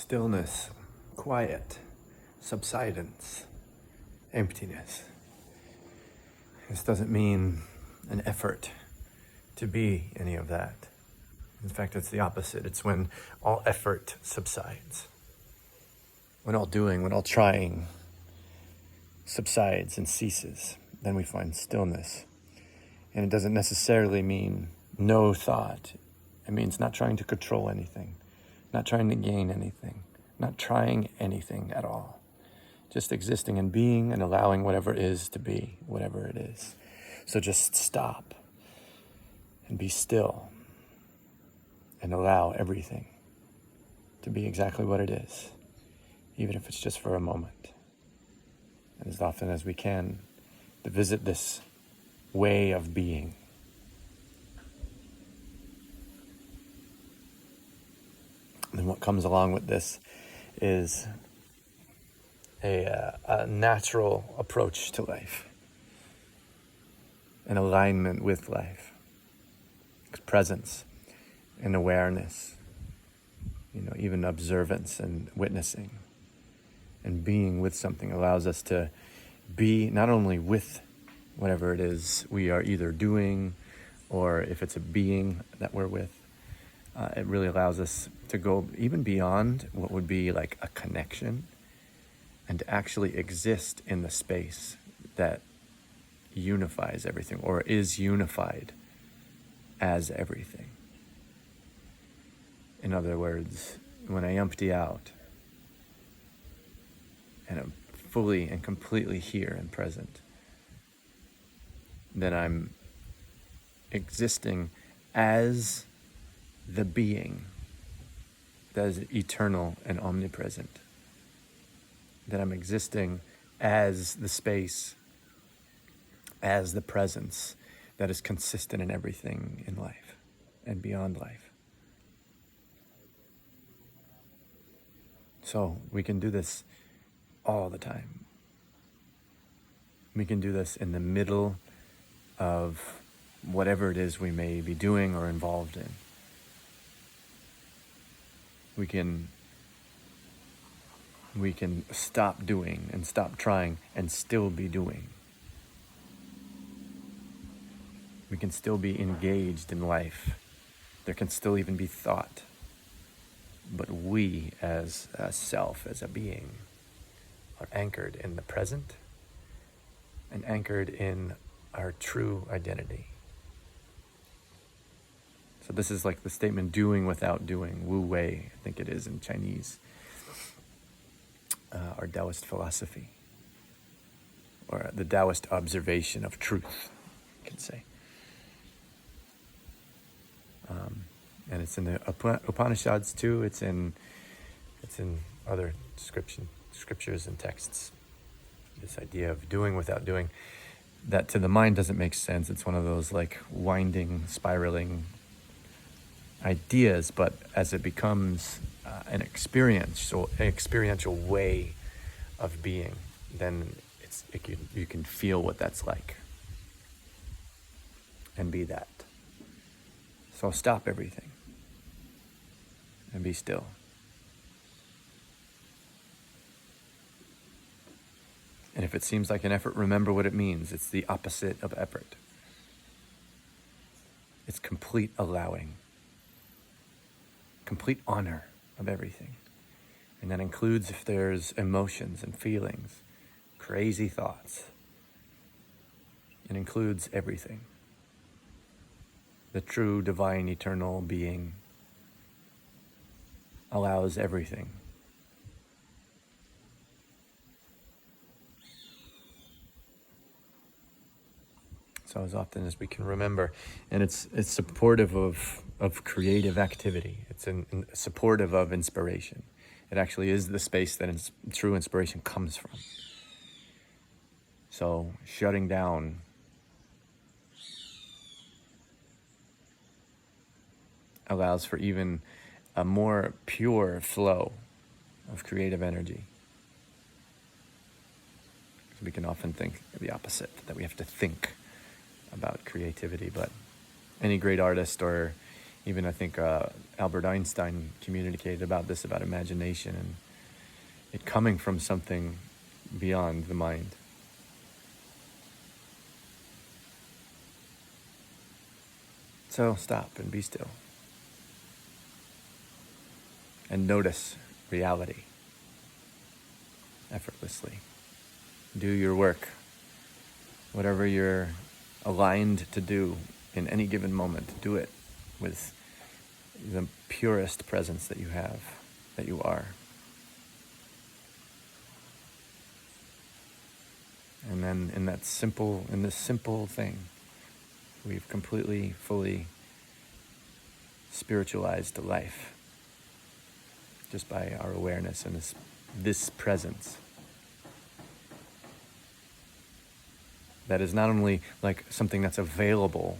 stillness, quiet, subsidence, emptiness. This doesn't mean an effort to be any of that. In fact, it's the opposite. It's when all effort subsides. When all doing, when all trying subsides and ceases, then we find stillness. And it doesn't necessarily mean no thought. It means not trying to control anything, not trying to gain anything, not trying anything at all. Just existing and being and allowing whatever is to be, whatever it is. So just stop and be still and allow everything to be exactly what it is, even if it's just for a moment. And as often as we can, to visit this way of being. And what comes along with this is a natural approach to life, an alignment with life, presence and awareness, even observance and witnessing and being with something allows us to be not only with whatever it is we are either doing or if it's a being that we're with. It really allows us to go even beyond what would be like a connection and to actually exist in the space that unifies everything or is unified as everything. In other words, when I empty out and I'm fully and completely here and present, then I'm existing as the being that is eternal and omnipresent. That I'm existing as the space, as the presence that is consistent in everything in life and beyond life. So we can do this all the time. We can do this in the middle of whatever it is we may be doing or involved in. We can stop doing and stop trying and still be doing. We can still be engaged in life. There can still even be thought. But we as a self, as a being, are anchored in the present and anchored in our true identity. So this is like the statement, doing without doing, Wu Wei, I think it is in Chinese, or Taoist philosophy, or the Taoist observation of truth, you could say. And it's in the Upanishads too. It's in other scriptures and texts. This idea of doing without doing, that to the mind doesn't make sense. It's one of those like winding, spiraling ideas. But as it becomes an experiential way of being, then you can feel what that's like and be that. So stop everything and be still. And if it seems like an effort, remember what it means. It's the opposite of effort. It's complete allowing, complete honor of everything. And that includes if there's emotions and feelings, crazy thoughts. It includes everything. The true, divine, eternal being allows everything. So as often as we can remember, and it's supportive of creative activity. It's supportive of inspiration. It actually is the space that true inspiration comes from. So shutting down allows for even a more pure flow of creative energy. We can often think the opposite, that we have to think about creativity, but any great artist or Even I think Albert Einstein communicated about this, about imagination and it coming from something beyond the mind. So stop and be still. And notice reality effortlessly. Do your work. Whatever you're aligned to do in any given moment, do it with the purest presence that you have, that you are. And then in this simple thing, we've completely, fully spiritualized life just by our awareness and this presence. That is not only like something that's available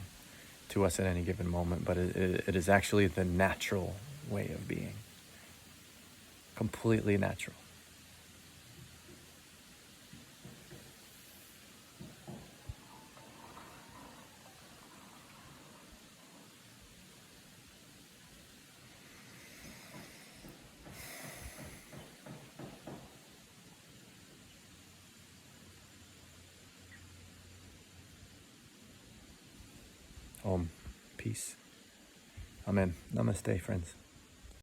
to us at any given moment, but it is actually the natural way of being. Completely natural. Om. Peace. Amen. Namaste, friends.